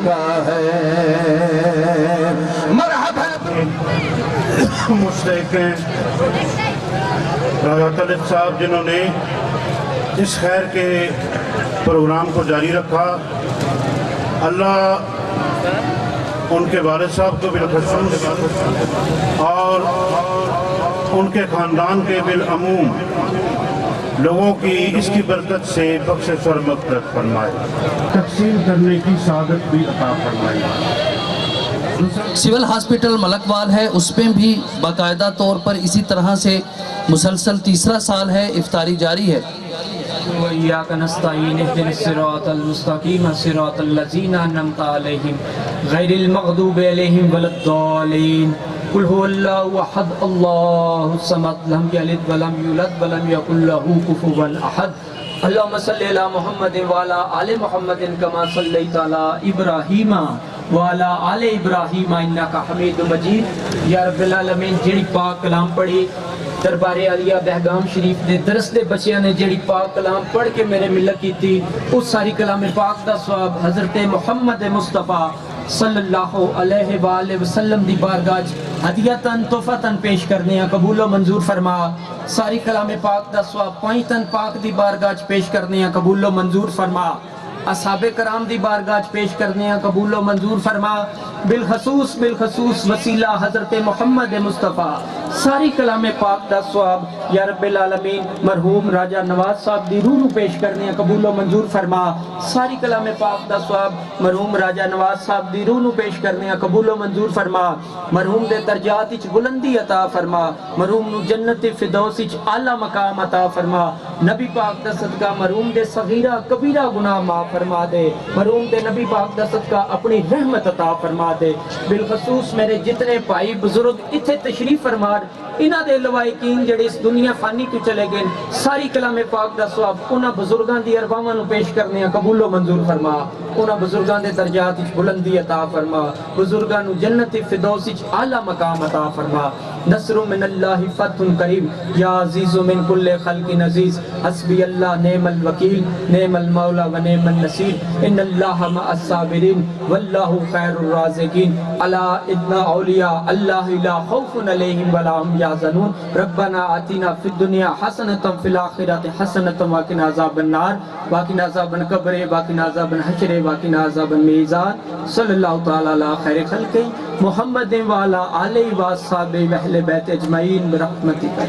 کا ہے مرحبا مشتاق ہیں راجہ طلعت صاحب جنہوں نے اس خیر کے پروگرام کو جاری رکھا. اللہ ان کے والد صاحب کو بالخصوص اور ان کے خاندان کے بالعموم لوگوں کی اس کی برکت سے بخشش اور مغفرت فرمائے, تقسیم کرنے کی سعادت بھی عطا فرمائے. سول ہاسپٹل ملکوال ہے, اس پہ بھی باقاعدہ طور پر اسی طرح سے مسلسل تیسرا سال ہے افطاری جاری ہے. وَإِيَّاكَ نَسْتَعِينُ اهْدِنَا الصِّرَاطَ الْمُسْتَقِيمَ صِرَاطَ الَّذِينَ أَنْعَمْتَ عَلَيْهِمْ غَيْرِ الْمَغْضُوبِ عَلَيْهِمْ وَلَا الضَّالِّينَ. قُلْ هُوَ اللَّهُ أَحَدٌ اللَّهُ الصَّمَدُ لَمْ يَلِدْ وَلَمْ يُولَدْ وَلَمْ يَكُنْ لَهُ كُفُوًا أَحَدٌ. اللهم صل على محمد وعلى آل محمد كما صليت على إبراهيم وعلى آل إبراهيم إنك حميد مجيد. یا رب العالمین جڑی پاک کلام پڑھی دربار عالیہ بہگام شریف دے درس دے بچیاں نے جڑی پاک کلام پڑھ کے میرے ملت کی تھی, اس ساری کلام پاک دا ثواب حضرت محمد مصطفیٰ صلی اللہ علیہ وآلہ وسلم دی بارگاہ ہدیتاً تحفتاً پیش کرنے ہیں, قبول و منظور فرما. ساری کلام پاک دا ثواب پائنتاً پاک دی بارگاہ پیش کرنے ہیں, قبول و منظور فرما. اصحاب کرام دی بارگاہ پیش کرنے ہیں, قبول و منظور فرما. بالخصوص وسیلہ حضرت محمد مصطفیٰ ساری کلام پاک دا ثواب یا رب العالمین مرحوم راجہ نواز صاحب دی روح پیش کرنے ہیں, قبول و منظور فرما. ساری کلام پاک دا ثواب مرحوم راجہ نواز صاحب دی روح پیش کرنے ہیں, قبول و منظور فرما. مرحوم دے درجات وچ بلندی عطا فرما, مرحوم نو جنت فردوس وچ اعلی مقام عطا فرما. نبی پاک دا صدقہ مرحوم دے صغیرہ کبیرہ گناہ معاف فرما دے, مرحوم دے نبی پاک دا صدقہ اپنی رحمت عطا فرما دے. بالخصوص میرے جتنے بھائی بزرگ اتھے تشریف فرما, انہاں دے لوائقین جڑے اس دنیا فانی تو چلے گئے, ساری کلام پاک دا ثواب انہاں بزرگاں دی ارواحاں نو پیش کرنے ہیں, قبول و منظور فرما. انہاں بزرگاں دے درجات وچ بلندی عطا فرما, بزرگاں نو جنت فردوس وچ اعلی مقام عطا فرما. نصر من اللہ فتح قریب یا عزیز من کل خلق عزیز, حسبی اللہ نعم الوکیل نعم المولا و نعم النصیر, ان اللہ مع الصابرین واللہ خیر الرازقین. الا ان اولیاء اللہ لا خوف علیہم ولا هم یحزنون. ربنا آتنا فی الدنیا حسنۃ فی الآخرۃ حسنۃ وقنا عذاب النار وقنا عذاب القبر وقنا عذاب الحشر وقنا عذاب المیزان. صلی اللہ تعالی علی خیر خلق محمد وعلی آلہ وصحبہ واہل بیت اجمعین برحمتک.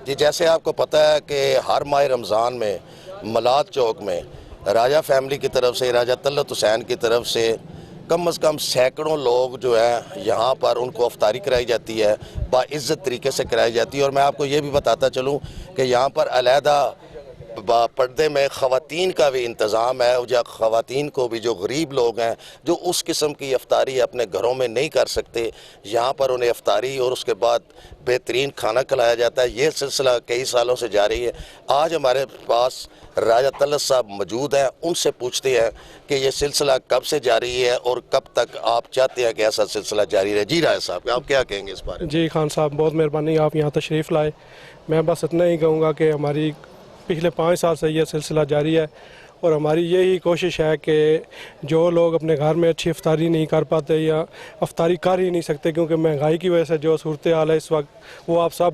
جی جیسے آپ کو پتہ ہے کہ ہر ماہ رمضان میں ملاد چوک میں راجہ فیملی کی طرف سے, راجہ طلعت حسین کی طرف سے کم از کم سینکڑوں لوگ جو ہیں یہاں پر ان کو افطاری کرائی جاتی ہے, باعزت طریقے سے کرائی جاتی ہے. اور میں آپ کو یہ بھی بتاتا چلوں کہ یہاں پر علیحدہ پردے میں خواتین کا بھی انتظام ہے, جو خواتین کو بھی جو غریب لوگ ہیں جو اس قسم کی افطاری اپنے گھروں میں نہیں کر سکتے, یہاں پر انہیں افطاری اور اس کے بعد بہترین کھانا کھلایا جاتا ہے. یہ سلسلہ کئی سالوں سے جاری ہے. آج ہمارے پاس راجہ طلعت صاحب موجود ہیں, ان سے پوچھتے ہیں کہ یہ سلسلہ کب سے جاری ہے اور کب تک آپ چاہتے ہیں کہ ایسا سلسلہ جاری رہے. جی راجہ صاحب آپ کیا کہیں گے اس بارے میں؟ جی خان صاحب بہت مہربانی, آپ یہاں تشریف لائے. میں بس اتنا ہی کہوں گا کہ ہماری پچھلے 5 سال سے یہ سلسلہ جاری ہے اور ہماری یہی کوشش ہے کہ جو لوگ اپنے گھر میں اچھی افطاری نہیں کر پاتے یا افطاری کر ہی نہیں سکتے کیونکہ مہنگائی کی وجہ سے جو صورتحال ہے اس وقت وہ آپ سب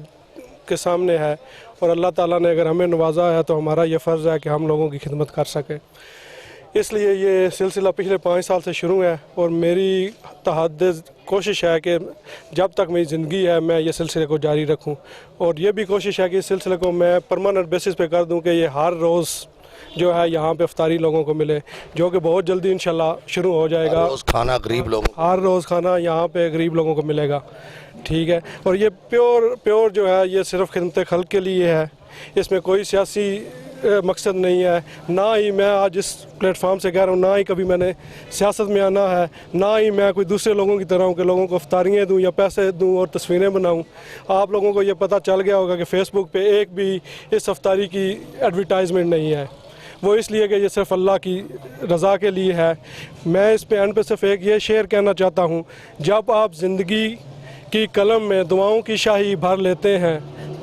کے سامنے ہے, اور اللہ تعالیٰ نے اگر ہمیں نوازا ہے تو ہمارا یہ فرض ہے کہ ہم لوگوں کی خدمت کر سکیں. اس لیے یہ سلسلہ پچھلے 5 سال سے شروع ہے اور میری تحدید کوشش ہے کہ جب تک میری زندگی ہے میں یہ سلسلے کو جاری رکھوں, اور یہ بھی کوشش ہے کہ اس سلسلے کو میں پرماننٹ بیسس پہ کر دوں کہ یہ ہر روز جو ہے یہاں پہ افطاری لوگوں کو ملے, جو کہ بہت جلدی انشاءاللہ شروع ہو جائے گا. ہر روز کھانا غریب لوگوں, ہر روز کھانا یہاں پہ غریب لوگوں کو ملے گا. ٹھیک ہے, اور یہ پیور جو ہے یہ صرف خدمت خلق کے لیے ہے, اس میں کوئی سیاسی مقصد نہیں ہے. نہ ہی میں آج اس پلیٹ فارم سے کہہ رہا ہوں, نہ ہی کبھی میں نے سیاست میں آنا ہے, نہ ہی میں کوئی دوسرے لوگوں کی طرح ہوں کہ لوگوں کو افطاریاں دوں یا پیسے دوں اور تصویریں بناؤں. آپ لوگوں کو یہ پتہ چل گیا ہوگا کہ فیس بک پہ ایک بھی اس افطاری کی ایڈورٹائزمنٹ نہیں ہے. وہ اس لیے کہ یہ صرف اللہ کی رضا کے لیے ہے. میں اس پہ اینڈ پہ صرف ایک یہ شعر کہنا چاہتا ہوں, جب آپ زندگی کی قلم میں دعاؤں کی شاہی بھر لیتے ہیں